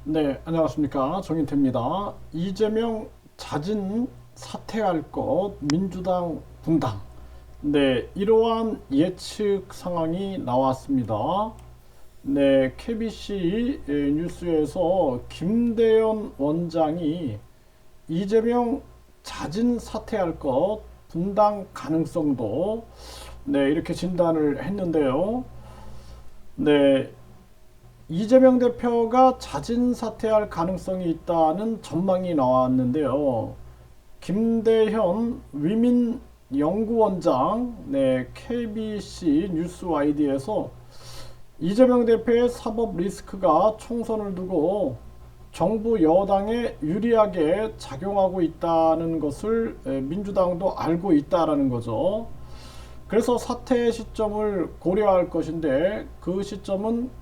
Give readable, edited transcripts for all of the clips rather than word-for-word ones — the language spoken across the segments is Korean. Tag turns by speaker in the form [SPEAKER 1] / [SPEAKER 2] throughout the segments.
[SPEAKER 1] 네, 안녕하십니까. 정인태입니다. 이재명 자진 사퇴할 것, 민주당 분당. 네, 이러한 예측 상황이 나왔습니다. 네, KBC 뉴스에서 김대현 원장이 이재명 자진 사퇴할 것, 분당 가능성도 네, 이렇게 진단을 했는데요. 네, 이재명 대표가 자진 사퇴할 가능성이 있다는 전망이 나왔는데요. 김대현 위민 연구원장, 네, KBC 뉴스 YD에서 이재명 대표의 사법 리스크가 총선을 두고 정부 여당에 유리하게 작용하고 있다는 것을 민주당도 알고 있다라는 거죠. 그래서 사퇴 시점을 고려할 것인데 그 시점은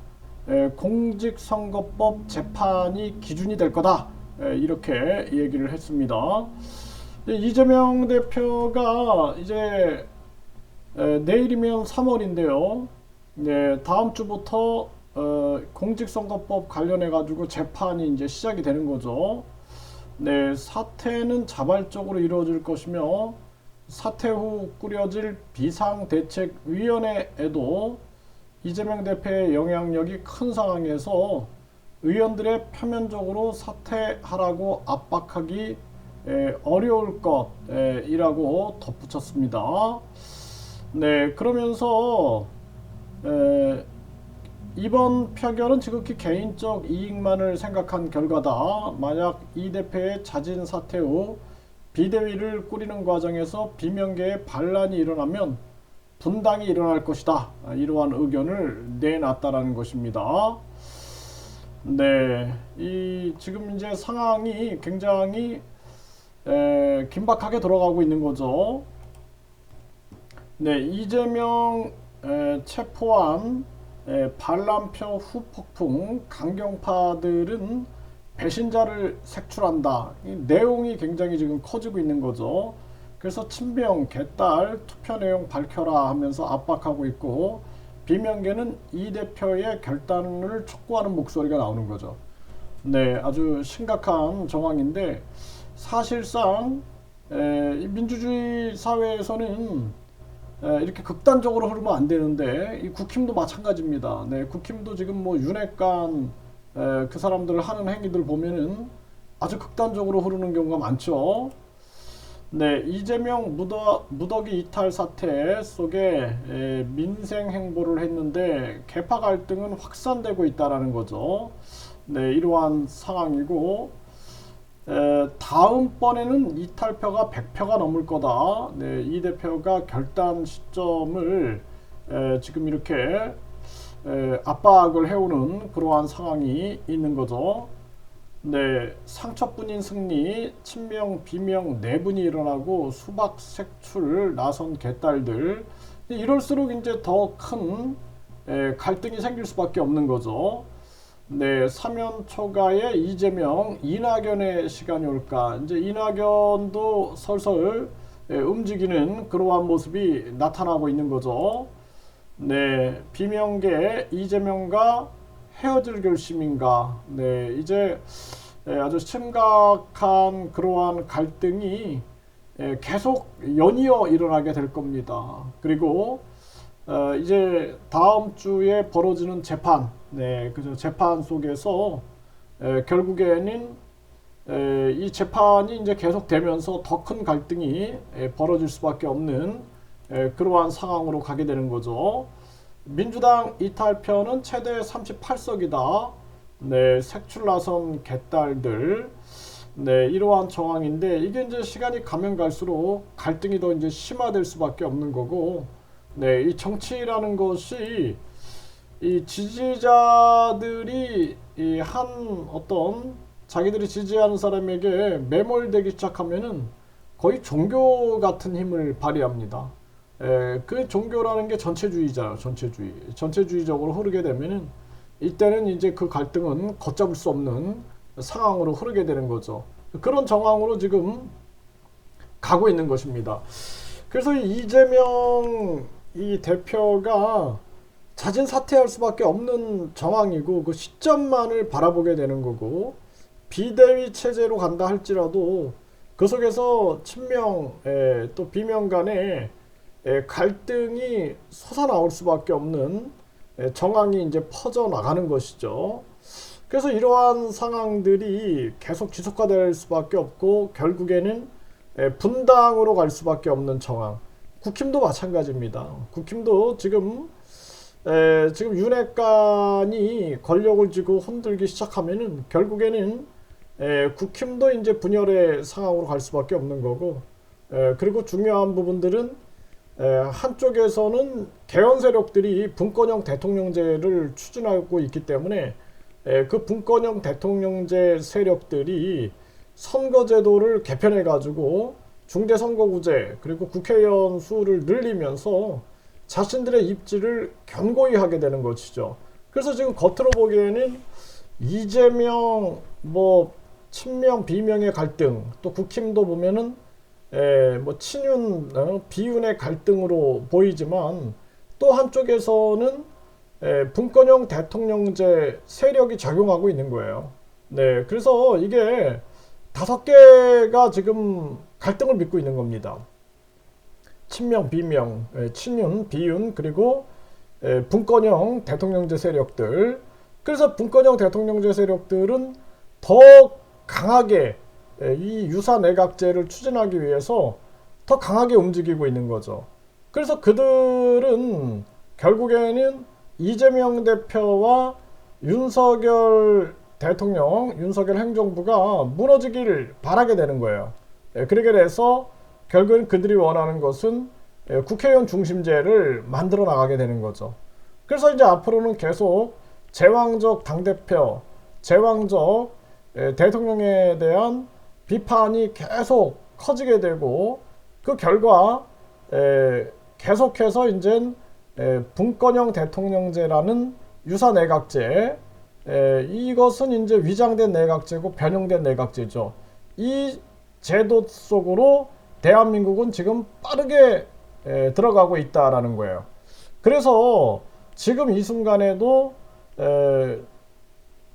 [SPEAKER 1] 공직선거법 재판이 기준이 될 거다. 이렇게 얘기를 했습니다. 이재명 대표가 이제 내일이면 3월인데요. 네, 다음 주부터 공직선거법 관련해 가지고 재판이 이제 시작이 되는 거죠. 네, 사퇴는 자발적으로 이루어질 것이며 사퇴 후 꾸려질 비상대책위원회에도 이재명 대표의 영향력이 큰 상황에서 의원들의 표면적으로 사퇴하라고 압박하기 어려울 것이라고 덧붙였습니다. 네, 그러면서 이번 표결은 지극히 개인적 이익만을 생각한 결과다. 만약 이 대표의 자진 사퇴 후 비대위를 꾸리는 과정에서 비명계의 반란이 일어나면 분당이 일어날 것이다. 이러한 의견을 내놨다라는 것입니다. 네, 이 지금 이제 상황이 굉장히 긴박하게 돌아가고 있는 거죠. 네, 이재명 체포한 반란표 후폭풍 강경파들은 배신자를 색출한다. 이 내용이 굉장히 지금 커지고 있는 거죠. 그래서 친명, 개딸, 투표 내용 밝혀라 하면서 압박하고 있고 비명계는 이 대표의 결단을 촉구하는 목소리가 나오는 거죠. 네, 아주 심각한 정황인데 사실상 민주주의 사회에서는 이렇게 극단적으로 흐르면 안 되는데 이 국힘도 마찬가지입니다. 네, 국힘도 지금 뭐 윤핵관 그 사람들 하는 행위들 보면은 아주 극단적으로 흐르는 경우가 많죠. 네, 이재명 무더기 이탈 사태 속에 민생 행보를 했는데 개파 갈등은 확산되고 있다라는 거죠. 네, 이러한 상황이고 다음번에는 이탈표가 100표가 넘을 거다. 네, 이 대표가 결단 시점을 지금 이렇게 압박을 해오는 그러한 상황이 있는 거죠. 네, 상처뿐인 승리, 친명, 비명 내분이 일어나고 수박 색출 나선 개딸들. 이럴수록 이제 더 큰 갈등이 생길 수밖에 없는 거죠. 네, 사면 초가에 이재명, 이낙연의 시간이 올까. 이제 이낙연도 설설 움직이는 그러한 모습이 나타나고 있는 거죠. 네, 비명계 이재명과 헤어질 결심인가. 네, 이제 아주 심각한 그러한 갈등이 계속 연이어 일어나게 될 겁니다. 그리고 이제 다음 주에 벌어지는 재판, 네, 그죠. 재판 속에서 결국에는 이 재판이 이제 계속되면서 더 큰 갈등이 벌어질 수밖에 없는 그러한 상황으로 가게 되는 거죠. 민주당 이탈표는 최대 38석이다. 네, 색출 나선 개딸들. 네, 이러한 정황인데 이게 이제 시간이 가면 갈수록 갈등이 더 이제 심화될 수밖에 없는 거고, 네, 이 정치라는 것이 이 지지자들이 이 한 어떤 자기들이 지지하는 사람에게 매몰되기 시작하면은 거의 종교 같은 힘을 발휘합니다. 그 종교라는 게 전체주의자예요. 전체주의. 전체주의적으로 흐르게 되면은 이때는 이제 그 갈등은 걷잡을 수 없는 상황으로 흐르게 되는 거죠. 그런 정황으로 지금 가고 있는 것입니다. 그래서 이재명 이 대표가 자진 사퇴할 수밖에 없는 정황이고 그 시점만을 바라보게 되는 거고 비대위 체제로 간다 할지라도 그 속에서 친명 또 비명 간의 갈등이 솟아나올 수밖에 없는 정황이 이제 퍼져 나가는 것이죠. 그래서 이러한 상황들이 계속 지속화될 수밖에 없고 결국에는 분당으로 갈 수밖에 없는 정황. 국힘도 마찬가지입니다. 국힘도 지금 윤핵관이 권력을 쥐고 흔들기 시작하면은 결국에는 국힘도 이제 분열의 상황으로 갈 수밖에 없는 거고, 그리고 중요한 부분들은 한쪽에서는 개헌 세력들이 분권형 대통령제를 추진하고 있기 때문에 그 분권형 대통령제 세력들이 선거제도를 개편해 가지고 중대선거구제 그리고 국회의원 수를 늘리면서 자신들의 입지를 견고히 하게 되는 것이죠. 그래서 지금 겉으로 보기에는 이재명 뭐 친명 비명의 갈등, 또 국힘도 보면은 뭐 친윤 비윤의 갈등으로 보이지만 또 한쪽에서는 분권형 대통령제 세력이 작용하고 있는 거예요. 네, 그래서 이게 5개가 지금 갈등을 빚고 있는 겁니다. 친명, 비명, 친윤, 비윤, 그리고 분권형 대통령제 세력들. 그래서 분권형 대통령제 세력들은 더 강하게 이 유사 내각제를 추진하기 위해서 더 강하게 움직이고 있는 거죠. 그래서 그들은 결국에는 이재명 대표와 윤석열 대통령, 윤석열 행정부가 무너지기를 바라게 되는 거예요. 그러게 돼서 결국엔 그들이 원하는 것은 국회의원 중심제를 만들어 나가게 되는 거죠. 그래서 이제 앞으로는 계속 제왕적 당대표, 제왕적 대통령에 대한 비판이 계속 커지게 되고 그 결과 계속해서 이제 분권형 대통령제라는 유사 내각제, 이것은 이제 위장된 내각제고 변형된 내각제죠. 이 제도 속으로 대한민국은 지금 빠르게 들어가고 있다라는 거예요. 그래서 지금 이 순간에도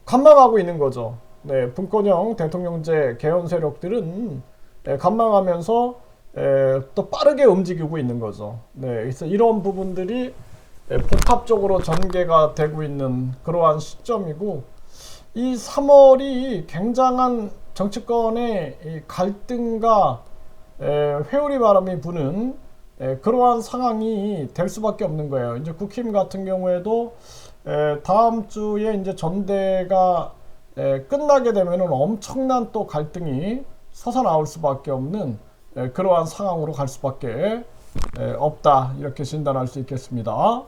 [SPEAKER 1] 관망하고 있는 거죠. 네, 분권형 대통령제 개헌 세력들은 관망하면서 또 빠르게 움직이고 있는 거죠. 네, 그래서 이런 부분들이 복합적으로 전개가 되고 있는 그러한 시점이고, 이 3월이 굉장한 정치권의 이 갈등과 회오리 바람이 부는 그러한 상황이 될 수밖에 없는 거예요. 이제 국힘 같은 경우에도 다음 주에 이제 전대가 끝나게 되면은 엄청난 또 갈등이 솟아나올 수밖에 없는 그러한 상황으로 갈 수밖에 없다, 이렇게 진단할 수 있겠습니다.